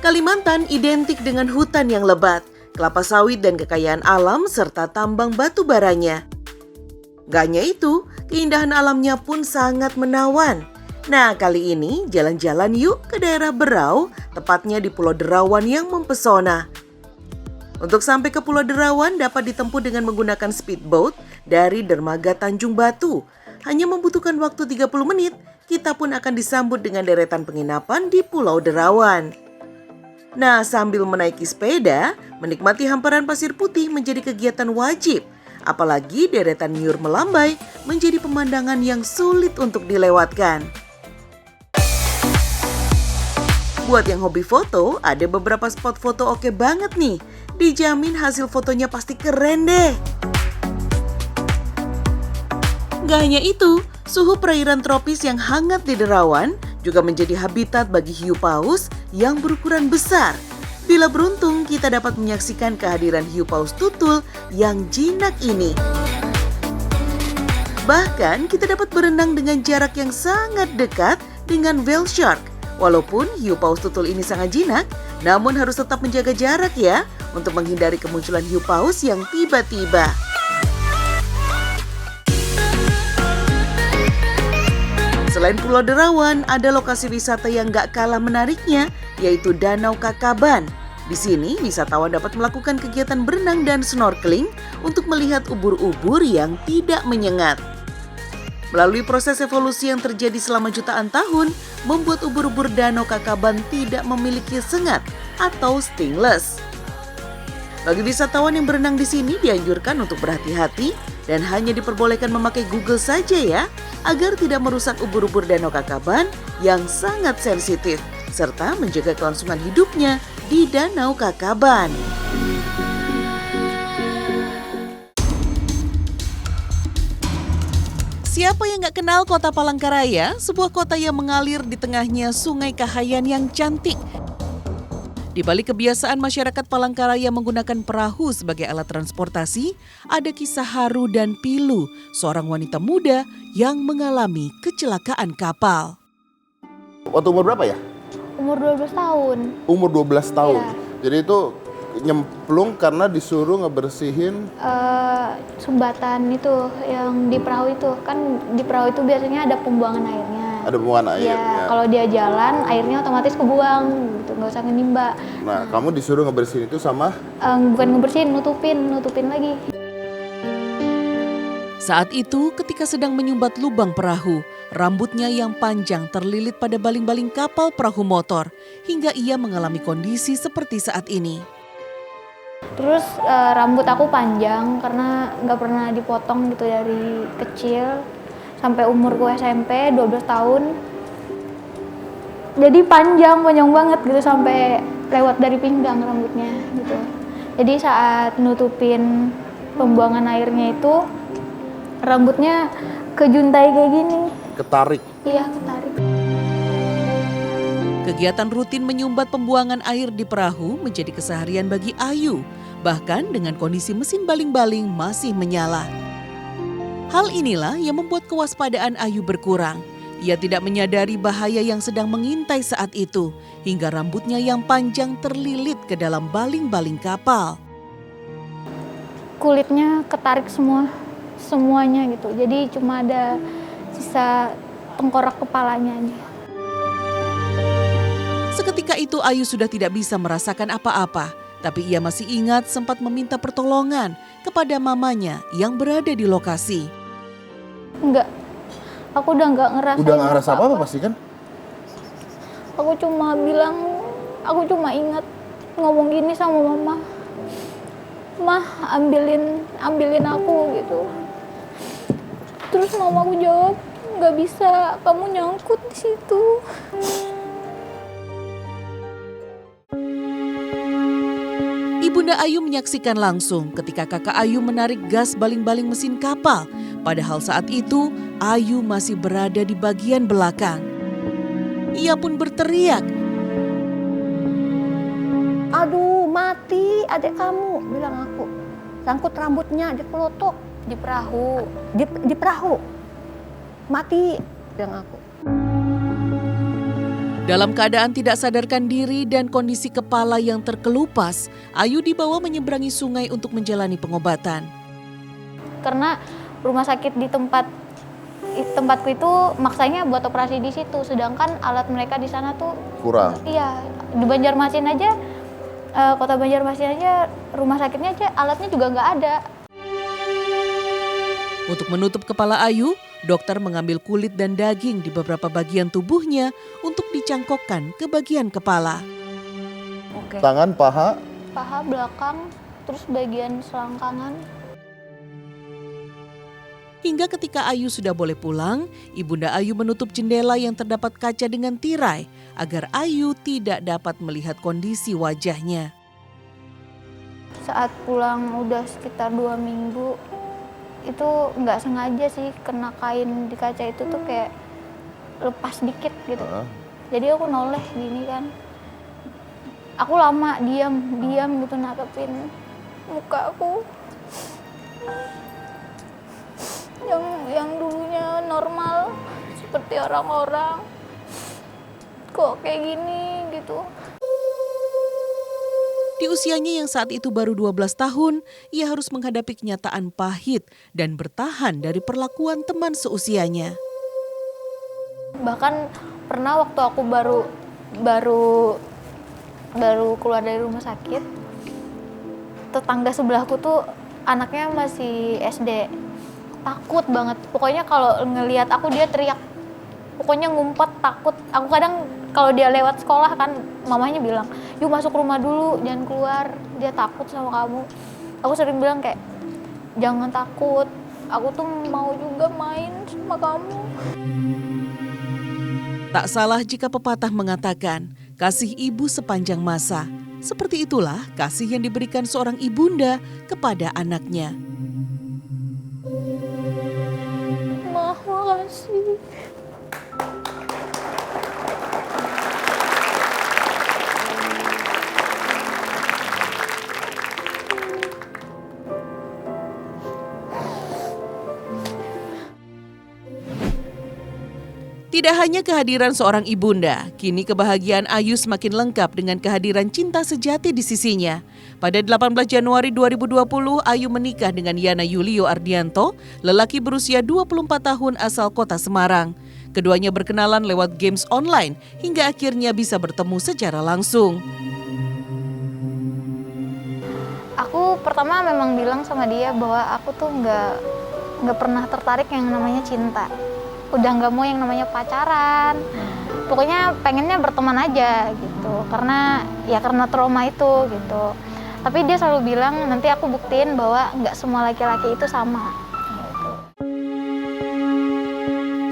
Kalimantan identik dengan hutan yang lebat, kelapa sawit dan kekayaan alam serta tambang batu baranya. Gak hanya itu, keindahan alamnya pun sangat menawan. Nah, kali ini jalan-jalan yuk ke daerah Berau, tepatnya di Pulau Derawan yang mempesona. Untuk sampai ke Pulau Derawan dapat ditempuh dengan menggunakan speedboat dari dermaga Tanjung Batu. Hanya membutuhkan waktu 30 menit, kita pun akan disambut dengan deretan penginapan di Pulau Derawan. Nah, sambil menaiki sepeda, menikmati hamparan pasir putih menjadi kegiatan wajib. Apalagi deretan nyur melambai menjadi pemandangan yang sulit untuk dilewatkan. Buat yang hobi foto, ada beberapa spot foto oke banget nih. Dijamin hasil fotonya pasti keren deh. Gak hanya itu, suhu perairan tropis yang hangat di Derawan juga menjadi habitat bagi hiu paus yang berukuran besar. Bila beruntung, kita dapat menyaksikan kehadiran hiu paus tutul yang jinak ini. Bahkan, kita dapat berenang dengan jarak yang sangat dekat dengan whale shark. Walaupun hiu paus tutul ini sangat jinak, namun harus tetap menjaga jarak ya, untuk menghindari kemunculan hiu paus yang tiba-tiba. Selain Pulau Derawan, ada lokasi wisata yang gak kalah menariknya, yaitu Danau Kakaban. Di sini, wisatawan dapat melakukan kegiatan berenang dan snorkeling untuk melihat ubur-ubur yang tidak menyengat. Melalui proses evolusi yang terjadi selama jutaan tahun, membuat ubur-ubur Danau Kakaban tidak memiliki sengat atau stingless. Bagi wisatawan yang berenang di sini dianjurkan untuk berhati-hati dan hanya diperbolehkan memakai Google saja ya, agar tidak merusak ubur-ubur Danau Kakaban yang sangat sensitif, serta menjaga kelangsungan hidupnya di Danau Kakaban. Siapa yang gak kenal kota Palangkaraya, sebuah kota yang mengalir di tengahnya Sungai Kahayan yang cantik. Di balik kebiasaan masyarakat Palangkaraya menggunakan perahu sebagai alat transportasi, ada kisah haru dan pilu seorang wanita muda yang mengalami kecelakaan kapal. Waktu umur berapa ya? Umur 12 tahun. Umur 12 tahun. Iya. Jadi itu nyemplung karena disuruh ngebersihin Sumbatan itu yang di perahu itu. Kan di perahu itu biasanya ada pembuangan airnya. ada pembuangan air. Ya, kalau dia jalan, airnya otomatis kebuang gitu, nggak usah ngenimba. Nah, kamu disuruh ngebersihin itu sama? Bukan ngebersihin, nutupin lagi. Saat itu, ketika sedang menyumbat lubang perahu, rambutnya yang panjang terlilit pada baling-baling kapal perahu motor, hingga ia mengalami kondisi seperti saat ini. Terus rambut aku panjang karena nggak pernah dipotong gitu dari kecil sampai umurku SMP 12 tahun. Jadi panjang banget gitu sampai lewat dari pinggang rambutnya gitu. Jadi saat nutupin pembuangan airnya itu rambutnya kejuntai kayak gini. Ketarik. Iya, ketarik. Kegiatan rutin menyumbat pembuangan air di perahu menjadi keseharian bagi Ayu, bahkan dengan kondisi mesin baling-baling masih menyala. Hal inilah yang membuat kewaspadaan Ayu berkurang. Ia tidak menyadari bahaya yang sedang mengintai saat itu, hingga rambutnya yang panjang terlilit ke dalam baling-baling kapal. Kulitnya ketarik semuanya gitu. Jadi cuma ada sisa tengkorak kepalanya aja. Seketika itu Ayu sudah tidak bisa merasakan apa-apa, tapi ia masih ingat sempat meminta pertolongan kepada mamanya yang berada di lokasi. Enggak, aku udah nggak ngerasain. Udah nggak ngerasa apa-apa pasti kan? Aku cuma ingat ngomong gini sama mama. Mah, ambilin aku gitu. Terus mamaku jawab, nggak bisa, kamu nyangkut di situ. Ibunda Ayu menyaksikan langsung ketika kakak Ayu menarik gas baling-baling mesin kapal. Padahal saat itu Ayu masih berada di bagian belakang. Ia pun berteriak. Aduh, mati adik kamu, bilang aku. Sangkut rambutnya di pelotok, di perahu. Di perahu. Mati, bilang aku. Dalam keadaan tidak sadarkan diri dan kondisi kepala yang terkelupas, Ayu dibawa menyeberangi sungai untuk menjalani pengobatan. Karena rumah sakit di tempatku itu maksanya buat operasi di situ, sedangkan alat mereka di sana tuh Kurang. iya, di Banjarmasin aja, kota Banjarmasin aja, rumah sakitnya aja alatnya juga nggak ada. Untuk menutup kepala Ayu, dokter mengambil kulit dan daging di beberapa bagian tubuhnya untuk dicangkokkan ke bagian kepala. Oke. Tangan, paha, Paha belakang, terus bagian selangkangan. Hingga ketika Ayu sudah boleh pulang, Ibunda Ayu menutup jendela yang terdapat kaca dengan tirai agar Ayu tidak dapat melihat kondisi wajahnya. Saat pulang udah sekitar 2 minggu, itu nggak sengaja sih kena kain di kaca itu tuh kayak lepas dikit gitu. Jadi aku noleh gini kan. Aku lama diam gitu natapin muka aku. Yang dulunya normal seperti orang-orang. Kok kayak gini gitu. Di usianya yang saat itu baru 12 tahun, ia harus menghadapi kenyataan pahit dan bertahan dari perlakuan teman seusianya. Bahkan pernah waktu aku baru keluar dari rumah sakit, tetangga sebelahku tuh anaknya masih SD. Takut banget. Pokoknya kalau ngelihat aku dia teriak. Pokoknya ngumpet, takut. Aku kadang kalau dia lewat sekolah kan mamanya bilang, "Yuk masuk rumah dulu, jangan keluar. Dia takut sama kamu." Aku sering bilang kayak, "Jangan takut. Aku tuh mau juga main sama kamu." Tak salah jika pepatah mengatakan, kasih ibu sepanjang masa. Seperti itulah kasih yang diberikan seorang ibunda kepada anaknya. Makasih. Tidak hanya kehadiran seorang ibunda, kini kebahagiaan Ayu semakin lengkap dengan kehadiran cinta sejati di sisinya. Pada 18 Januari 2020, Ayu menikah dengan Yana Yulio Ardianto, lelaki berusia 24 tahun asal kota Semarang. Keduanya berkenalan lewat games online hingga akhirnya bisa bertemu secara langsung. Aku pertama memang bilang sama dia bahwa aku tuh nggak pernah tertarik yang namanya cinta. Udah nggak mau yang namanya pacaran. Pokoknya pengennya berteman aja gitu. Karena trauma itu gitu. Tapi dia selalu bilang nanti aku buktiin bahwa nggak semua laki-laki itu sama. Gitu.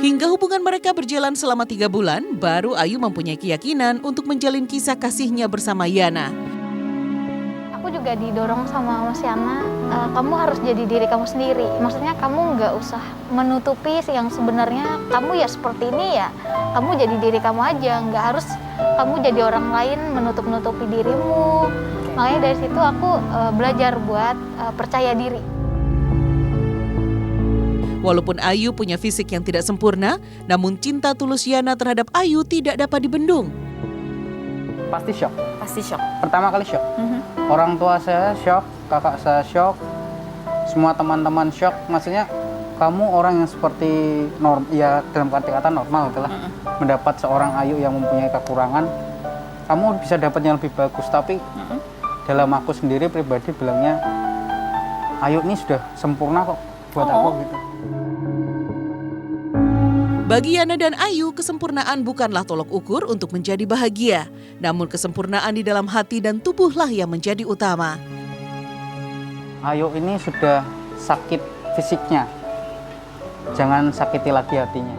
Hingga hubungan mereka berjalan selama 3 bulan, baru Ayu mempunyai keyakinan untuk menjalin kisah kasihnya bersama Yana. Aku juga didorong sama Mas Yana, kamu harus jadi diri kamu sendiri. Maksudnya kamu nggak usah menutupi yang sebenarnya kamu ya seperti ini ya. Kamu jadi diri kamu aja, nggak harus kamu jadi orang lain menutup-nutupi dirimu. Makanya dari situ aku belajar buat percaya diri. Walaupun Ayu punya fisik yang tidak sempurna, namun cinta tulus Yana terhadap Ayu tidak dapat dibendung. Pasti shock. Pasti shock. Pertama kali shock. Orang tua saya shock, kakak saya shock, semua teman-teman shock. Maksudnya kamu orang yang seperti ya dalam arti kata normal itulah. Mendapat seorang Ayu yang mempunyai kekurangan, kamu bisa dapat yang lebih bagus. Tapi dalam aku sendiri pribadi bilangnya, Ayu ini sudah sempurna kok buat aku gitu. Bagi Yana dan Ayu, kesempurnaan bukanlah tolok ukur untuk menjadi bahagia. Namun kesempurnaan di dalam hati dan tubuhlah yang menjadi utama. Ayu ini sudah sakit fisiknya, jangan sakiti lagi hatinya.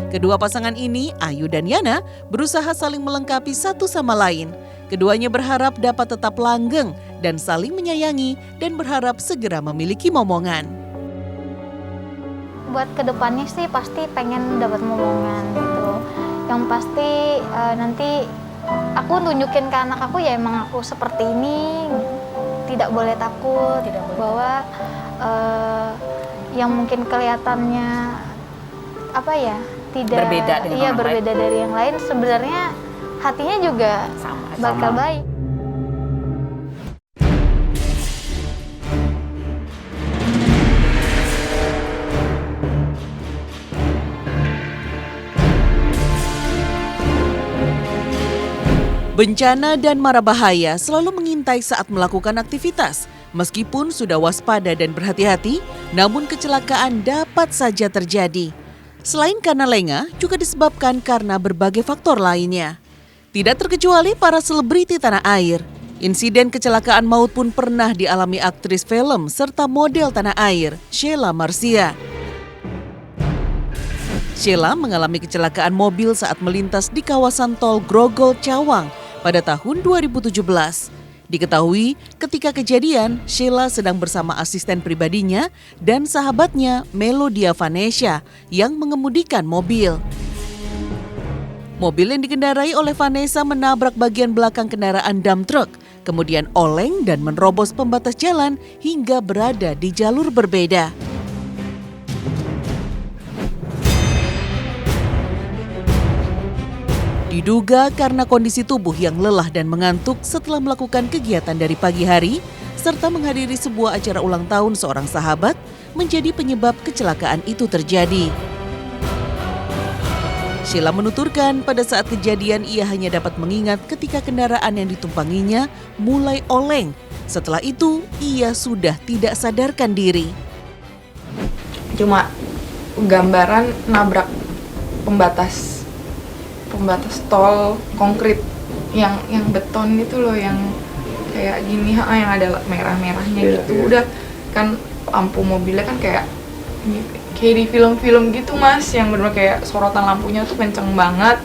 Kedua pasangan ini, Ayu dan Yana, berusaha saling melengkapi satu sama lain. Keduanya berharap dapat tetap langgeng dan saling menyayangi dan berharap segera memiliki momongan. Buat kedepannya sih pasti pengen dapat momongan gitu. Yang pasti nanti aku tunjukin ke anak aku ya emang aku seperti ini, tidak boleh takut, bahwa yang mungkin kelihatannya tidak berbeda dengan iya orang berbeda dari yang lain, sebenarnya hatinya juga Sama. bakal baik. Bencana dan mara bahaya selalu mengintai saat melakukan aktivitas. Meskipun sudah waspada dan berhati-hati, namun kecelakaan dapat saja terjadi. Selain karena lengah, juga disebabkan karena berbagai faktor lainnya. Tidak terkecuali para selebriti tanah air. Insiden kecelakaan maut pun pernah dialami aktris film serta model tanah air, Sheila Marcia. Sheila mengalami kecelakaan mobil saat melintas di kawasan tol Grogol Cawang pada tahun 2017. Diketahui ketika kejadian, Sheila sedang bersama asisten pribadinya dan sahabatnya Melodia Vanessa yang mengemudikan mobil. Mobil yang dikendarai oleh Vanessa menabrak bagian belakang kendaraan dump truck, kemudian oleng dan menerobos pembatas jalan hingga berada di jalur berbeda. Diduga karena kondisi tubuh yang lelah dan mengantuk setelah melakukan kegiatan dari pagi hari, serta menghadiri sebuah acara ulang tahun seorang sahabat, menjadi penyebab kecelakaan itu terjadi. Sheila menuturkan pada saat kejadian ia hanya dapat mengingat ketika kendaraan yang ditumpanginya mulai oleng. Setelah itu, ia sudah tidak sadarkan diri. Cuma gambaran nabrak pembatas tol konkrit yang beton itu loh, yang kayak gini, yang ada merah-merahnya gitu. Udah kan lampu mobilnya kan kayak di film-film gitu Mas, yang benar kayak sorotan lampunya tuh kenceng banget.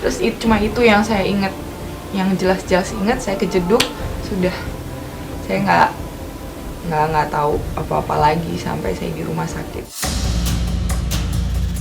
Terus cuma itu yang saya ingat, yang jelas-jelas ingat, saya kejeduk, sudah saya nggak tahu apa-apa lagi sampai saya di rumah sakit.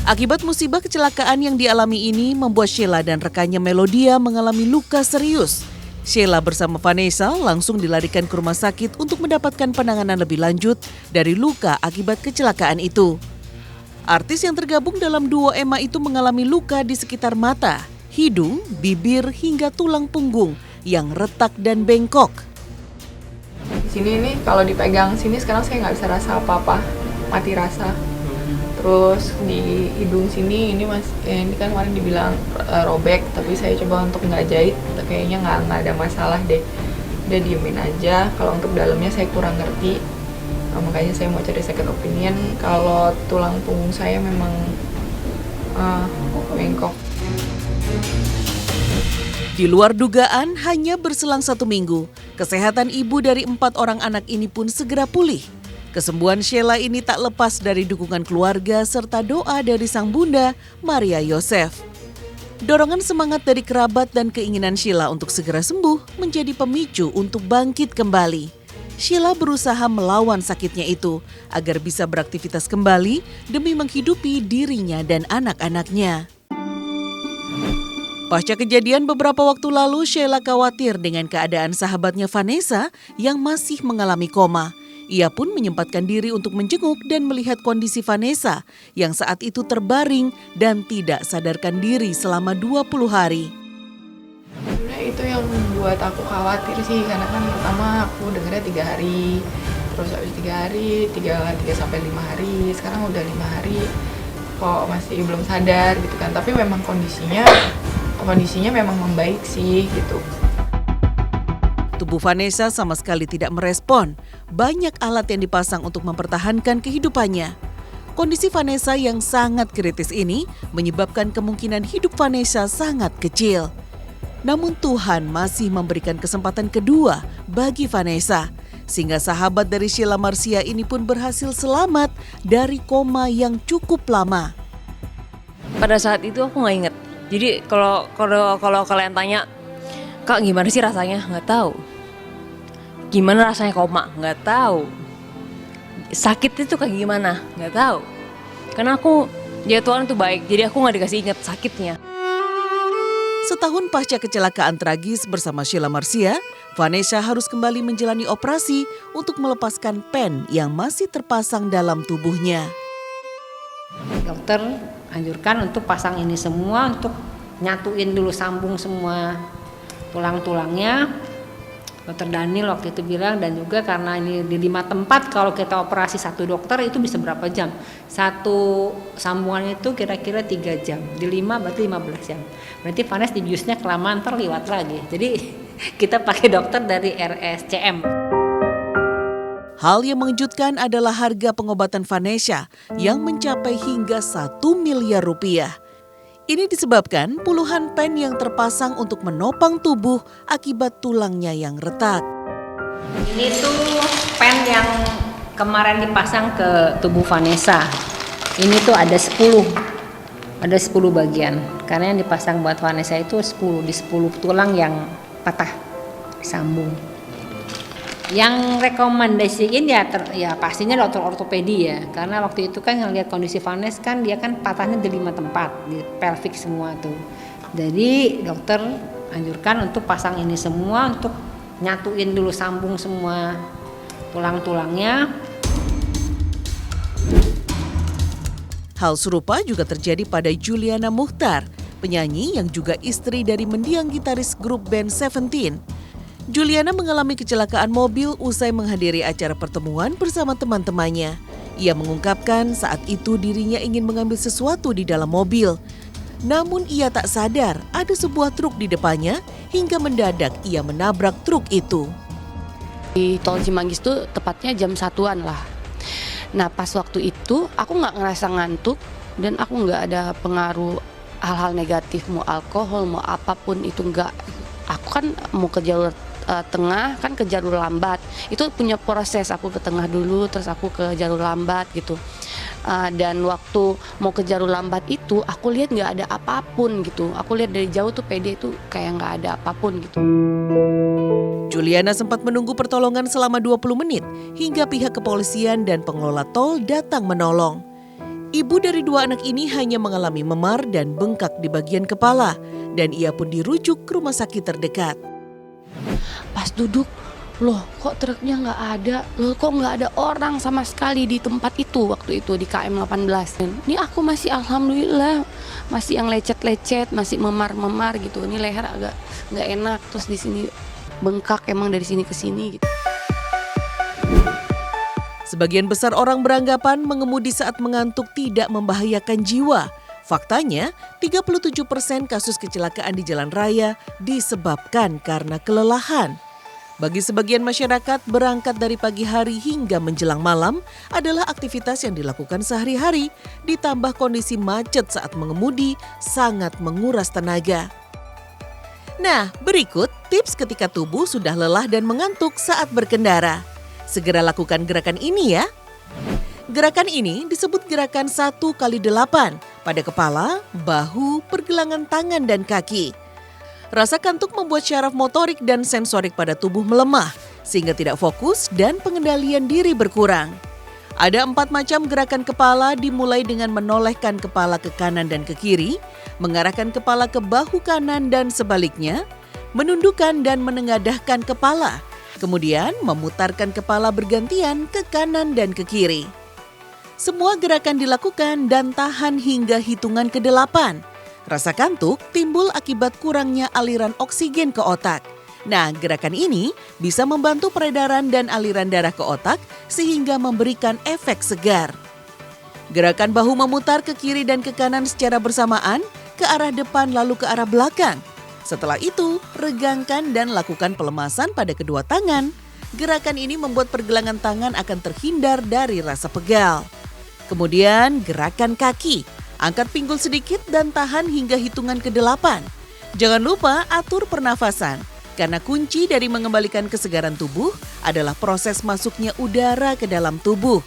Akibat musibah kecelakaan yang dialami ini membuat Sheila dan rekannya Melodia mengalami luka serius. Sheila bersama Vanessa langsung dilarikan ke rumah sakit untuk mendapatkan penanganan lebih lanjut dari luka akibat kecelakaan itu. Artis yang tergabung dalam duo Emma itu mengalami luka di sekitar mata, hidung, bibir hingga tulang punggung yang retak dan bengkok. Di sini nih kalau dipegang sini sekarang saya nggak bisa rasa apa-apa, mati rasa. Terus di hidung sini ini ini kan kemarin dibilang robek, tapi saya coba untuk nggak jahit, kayaknya nggak ada masalah deh. Udah diemin aja. Kalau untuk dalamnya saya kurang ngerti, makanya saya mau cari second opinion. Kalau tulang punggung saya memang bengkok. Di luar dugaan, hanya berselang 1 minggu, kesehatan ibu dari 4 orang anak ini pun segera pulih. Kesembuhan Sheila ini tak lepas dari dukungan keluarga serta doa dari sang bunda, Maria Yosef. Dorongan semangat dari kerabat dan keinginan Sheila untuk segera sembuh menjadi pemicu untuk bangkit kembali. Sheila berusaha melawan sakitnya itu agar bisa beraktivitas kembali demi menghidupi dirinya dan anak-anaknya. Pasca kejadian beberapa waktu lalu, Sheila khawatir dengan keadaan sahabatnya Vanessa yang masih mengalami koma. Ia pun menyempatkan diri untuk menjenguk dan melihat kondisi Vanessa yang saat itu terbaring dan tidak sadarkan diri selama 20 hari. Sebenarnya itu yang membuat aku khawatir sih, karena kan pertama aku dengarnya 3 hari, terus habis 3 hari, 3 sampai 5 hari, sekarang udah 5 hari kok masih belum sadar gitu kan. Tapi memang kondisinya memang membaik sih gitu. Tubuh Vanessa sama sekali tidak merespon. Banyak alat yang dipasang untuk mempertahankan kehidupannya. Kondisi Vanessa yang sangat kritis ini menyebabkan kemungkinan hidup Vanessa sangat kecil. Namun Tuhan masih memberikan kesempatan kedua bagi Vanessa, sehingga sahabat dari Sheila Marcia ini pun berhasil selamat dari koma yang cukup lama. Pada saat itu aku nggak inget. Jadi kalau kalian tanya, Kak gimana sih rasanya? Nggak tahu. Gimana rasanya koma? Nggak tahu. Sakit itu kayak gimana? Nggak tahu. Karena Tuhan itu baik, jadi aku nggak dikasih ingat sakitnya. Setahun pasca kecelakaan tragis bersama Sheila Marcia, Vanessa harus kembali menjalani operasi untuk melepaskan pen yang masih terpasang dalam tubuhnya. Dokter anjurkan untuk pasang ini semua, untuk nyatuin dulu, sambung semua tulang-tulangnya. Dokter Daniel waktu itu bilang, dan juga karena ini di 5 tempat, kalau kita operasi 1 dokter itu bisa berapa jam? 1 sambungan itu kira-kira 3 jam, di 5 berarti 15 jam. Berarti Vanes di biusnya kelamaan terliwat lagi. Jadi kita pakai dokter dari RSCM. Hal yang mengejutkan adalah harga pengobatan Vanessa yang mencapai hingga 1 miliar rupiah. Ini disebabkan puluhan pen yang terpasang untuk menopang tubuh akibat tulangnya yang retak. Ini tuh pen yang kemarin dipasang ke tubuh Vanessa. Ini tuh ada 10 bagian. Karena yang dipasang buat Vanessa itu 10 tulang yang patah, disambung. Yang rekomendasiin ya pastinya dokter ortopedi ya, karena waktu itu kan ngelihat kondisi Vanes kan dia kan patahnya di 5 tempat, di pelvic semua tuh. Jadi dokter anjurkan untuk pasang ini semua, untuk nyatuin dulu, sambung semua tulang-tulangnya. Hal serupa juga terjadi pada Juliana Muchtar, penyanyi yang juga istri dari mendiang gitaris grup band Seventeen. Juliana mengalami kecelakaan mobil usai menghadiri acara pertemuan bersama teman-temannya. Ia mengungkapkan saat itu dirinya ingin mengambil sesuatu di dalam mobil. Namun ia tak sadar ada sebuah truk di depannya hingga mendadak ia menabrak truk itu. Di tol Cimanggis tuh tepatnya jam 1-an lah. Nah pas waktu itu aku nggak ngerasa ngantuk dan aku nggak ada pengaruh hal-hal negatif, mau alkohol mau apapun itu nggak. Aku kan mau ke jalur tengah, kan ke jalur lambat. Itu punya proses, aku ke tengah dulu terus aku ke jalur lambat gitu. Dan waktu mau ke jalur lambat itu aku lihat nggak ada apapun gitu. Aku lihat dari jauh tuh PD itu kayak nggak ada apapun gitu. Juliana sempat menunggu pertolongan selama 20 menit hingga pihak kepolisian dan pengelola tol datang menolong. Ibu dari 2 anak ini hanya mengalami memar dan bengkak di bagian kepala dan ia pun dirujuk ke rumah sakit terdekat. Pas duduk, loh kok truknya nggak ada, loh kok nggak ada orang sama sekali di tempat itu waktu itu di KM 18. Ini aku masih alhamdulillah masih yang lecet-lecet, masih memar-memar gitu. Ini leher agak nggak enak, terus di sini bengkak emang dari sini ke sini gitu. Sebagian besar orang beranggapan mengemudi saat mengantuk tidak membahayakan jiwa. Faktanya, 37% kasus kecelakaan di jalan raya disebabkan karena kelelahan. Bagi sebagian masyarakat, berangkat dari pagi hari hingga menjelang malam adalah aktivitas yang dilakukan sehari-hari, ditambah kondisi macet saat mengemudi sangat menguras tenaga. Nah, berikut tips ketika tubuh sudah lelah dan mengantuk saat berkendara. Segera lakukan gerakan ini ya. Gerakan ini disebut gerakan 1x8 pada kepala, bahu, pergelangan tangan, dan kaki. Rasa kantuk membuat syaraf motorik dan sensorik pada tubuh melemah, sehingga tidak fokus dan pengendalian diri berkurang. Ada 4 macam gerakan kepala dimulai dengan menolehkan kepala ke kanan dan ke kiri, mengarahkan kepala ke bahu kanan dan sebaliknya, menundukkan dan menengadahkan kepala, kemudian memutarkan kepala bergantian ke kanan dan ke kiri. Semua gerakan dilakukan dan tahan hingga hitungan ke-8. Rasa kantuk timbul akibat kurangnya aliran oksigen ke otak. Nah, gerakan ini bisa membantu peredaran dan aliran darah ke otak sehingga memberikan efek segar. Gerakan bahu memutar ke kiri dan ke kanan secara bersamaan, ke arah depan lalu ke arah belakang. Setelah itu, regangkan dan lakukan pelemasan pada kedua tangan. Gerakan ini membuat pergelangan tangan akan terhindar dari rasa pegal. Kemudian gerakan kaki, angkat pinggul sedikit dan tahan hingga hitungan ke-8. Jangan lupa atur pernafasan, karena kunci dari mengembalikan kesegaran tubuh adalah proses masuknya udara ke dalam tubuh.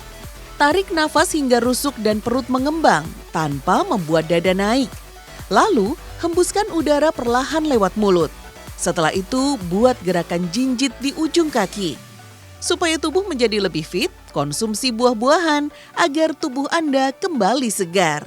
Tarik nafas hingga rusuk dan perut mengembang tanpa membuat dada naik. Lalu hembuskan udara perlahan lewat mulut. Setelah itu buat gerakan jinjit di ujung kaki. Supaya tubuh menjadi lebih fit, konsumsi buah-buahan agar tubuh Anda kembali segar.